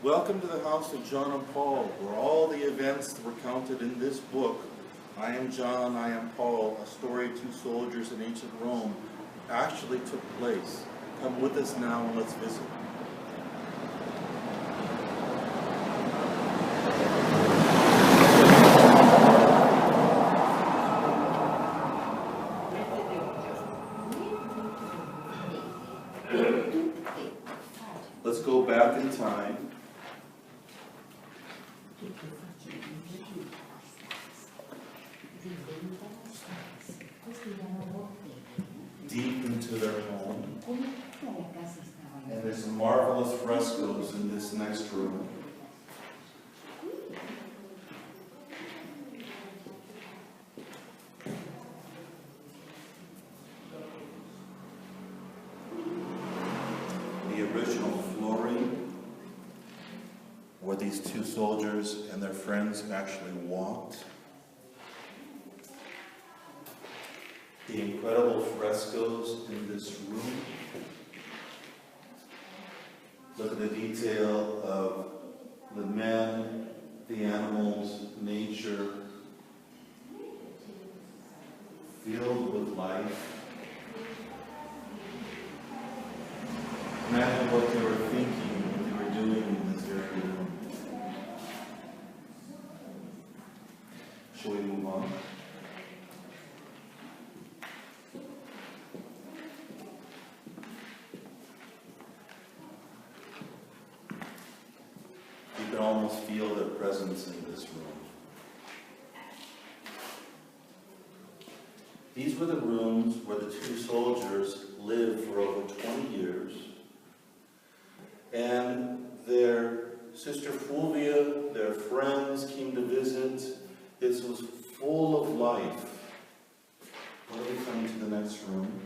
Welcome to the house of John and Paul, where all the events recounted in this book, I am John, I am Paul, a story of two soldiers in ancient Rome, actually took place. Come with us now and let's visit. Let's go back in time. Deep into their home. And there's some marvelous frescoes in this next room. The original flooring, where these two soldiers and their friends actually walked. The incredible frescoes in this room. Look at the detail of the men, the animals, nature, filled with life. Imagine what they were thinking, what they were doing in this very room. Shall we move on? You can almost feel their presence in this room. These were the rooms where the two soldiers lived for over 20 years. And their sister Fulvia, their friends came to visit. This was full of life. What are we coming to the next room?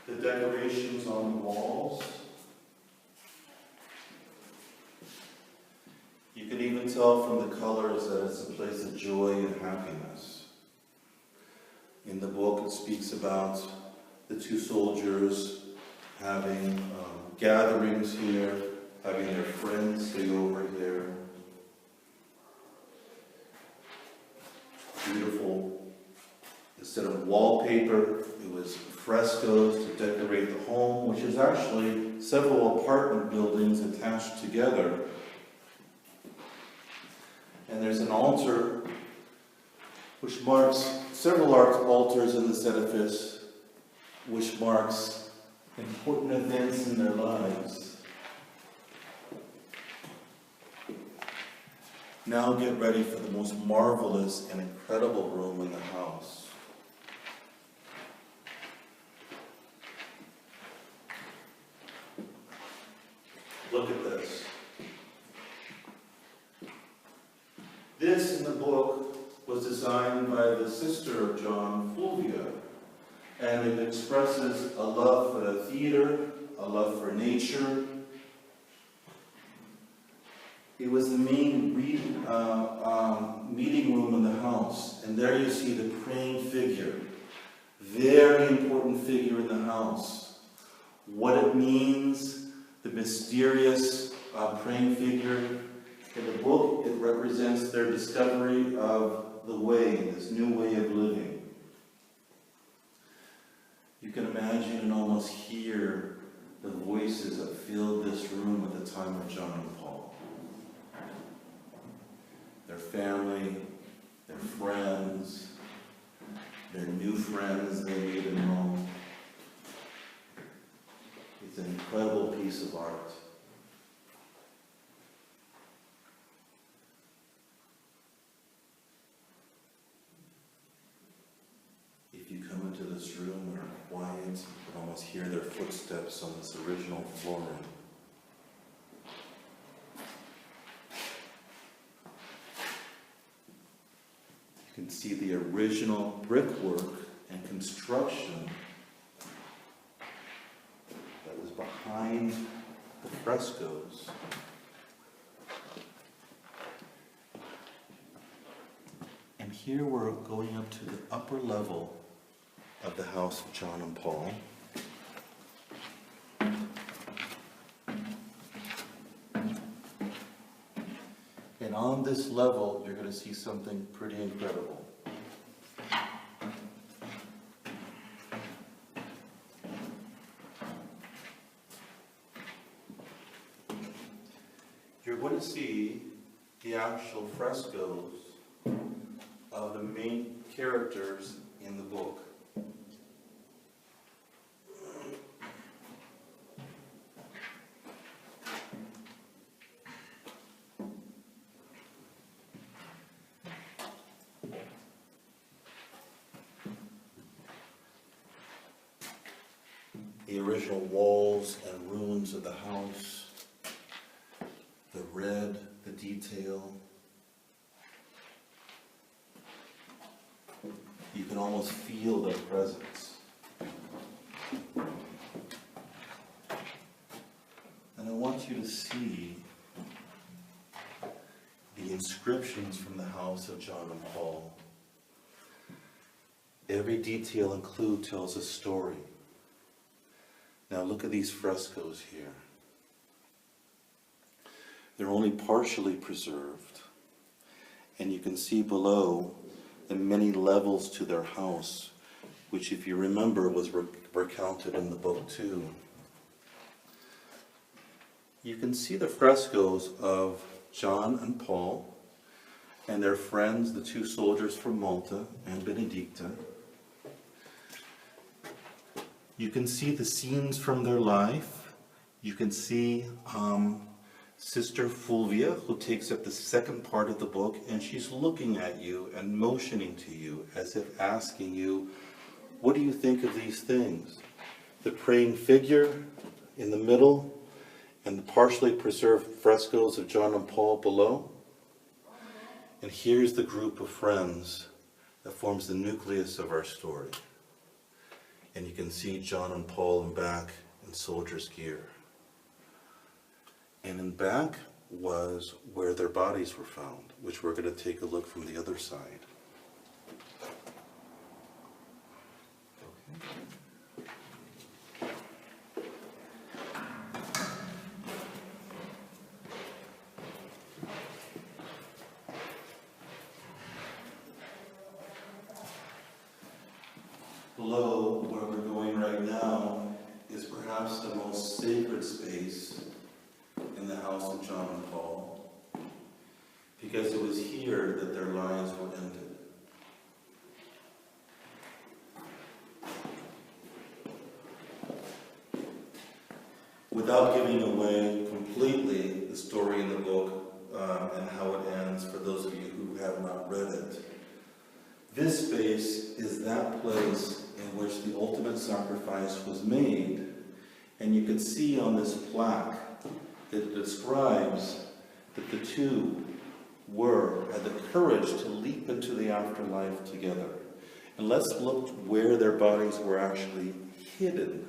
The decorations on the walls. You can even tell from the colors that it's a place of joy and happiness. In the book it speaks about the two soldiers having gatherings here, having their friends stay over here. Beautiful. Instead of wallpaper, it was frescoes to decorate the home, which is actually several apartment buildings attached together. And there's an altar which marks several altars in this edifice, which marks important events in their lives. Now get ready for the most marvelous and incredible room in the house. Look at this. This in the book was designed by the sister of John, Fulvia, and it expresses a love for the theater, a love for nature. It was the main meeting room in the house, and there you see the praying figure, very important figure in the house. What it means, the mysterious praying figure. In the book, it represents their discovery of the way, this new way of living. You can imagine and almost hear the voices that filled this room at the time of John and Paul. Their family, their friends, their new friends they made in Rome. It's an incredible piece of art. If you come into this room and are quiet, you can almost hear their footsteps on this original flooring. You can see the original brickwork and construction that was behind the frescoes. And here we're going up to the upper level of the house of John and Paul. And on this level, you're going to see something pretty incredible. You're going to see the actual frescoes of the main characters in the book. The original walls and rooms of the house, the red, the detail. You can almost feel their presence. And I want you to see the inscriptions from the house of John and Paul. Every detail and clue tells a story. Now look at these frescoes here. They're only partially preserved. And you can see below the many levels to their house, which, if you remember, was recounted in the book too. You can see the frescoes of John and Paul and their friends, the two soldiers from Malta and Benedicta. You can see the scenes from their life. You can see Sister Fulvia, who takes up the second part of the book, and she's looking at you and motioning to you as if asking you, what do you think of these things? The praying figure in the middle and the partially preserved frescoes of John and Paul below. And here's the group of friends that forms the nucleus of our story. And you can see John and Paul in back in soldier's gear. And in back was where their bodies were found, which we're going to take a look from the other side. Below, where we're going right now, is perhaps the most sacred space in the house of John and Paul, because it was here that their lives were ended. Without giving away completely the story in the book and how it ends, for those of you who have not read it, this space is that place in which the ultimate sacrifice was made. And you can see on this plaque that it describes that the two had the courage to leap into the afterlife together. And let's look where their bodies were actually hidden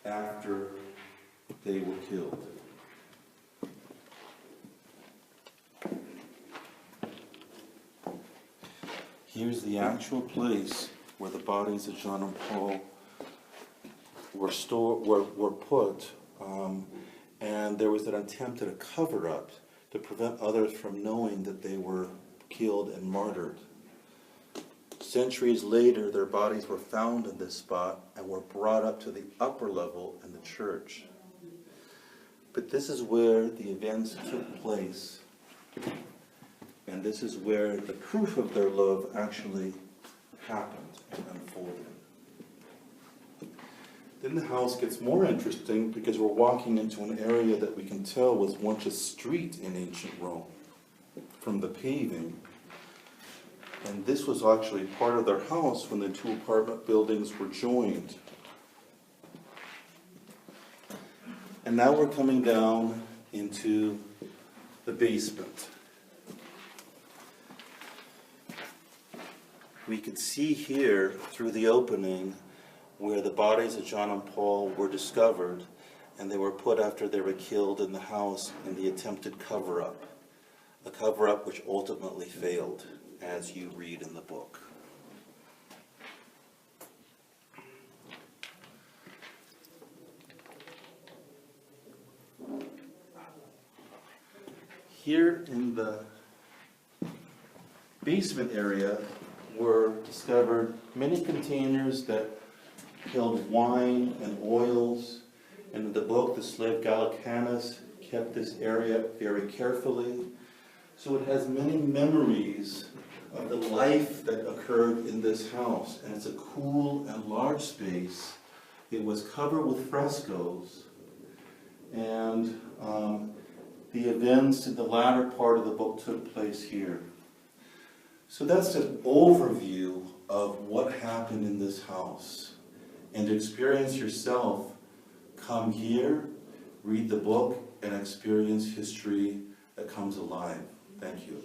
after they were killed. Here's the actual place where the bodies of John and Paul were put, and there was an attempt at a cover-up to prevent others from knowing that they were killed and martyred. Centuries later, their bodies were found in this spot and were brought up to the upper level in the church. But this is where the events took place. And this is where the proof of their love actually happened and unfolded. Then the house gets more interesting because we're walking into an area that we can tell was once a street in ancient Rome from the paving. And this was actually part of their house when the two apartment buildings were joined. And now we're coming down into the basement. We could see here through the opening where the bodies of John and Paul were discovered, and they were put after they were killed in the house in the attempted cover-up, a cover-up which ultimately failed as you read in the book. Here in the basement area were discovered many containers that held wine and oils. And in the book, the slave Gallicanus kept this area very carefully. So it has many memories of the life that occurred in this house. And it's a cool and large space. It was covered with frescoes. And the events in the latter part of the book took place here. So that's an overview of what happened in this house. And to experience yourself, come here, read the book, and experience history that comes alive. Thank you.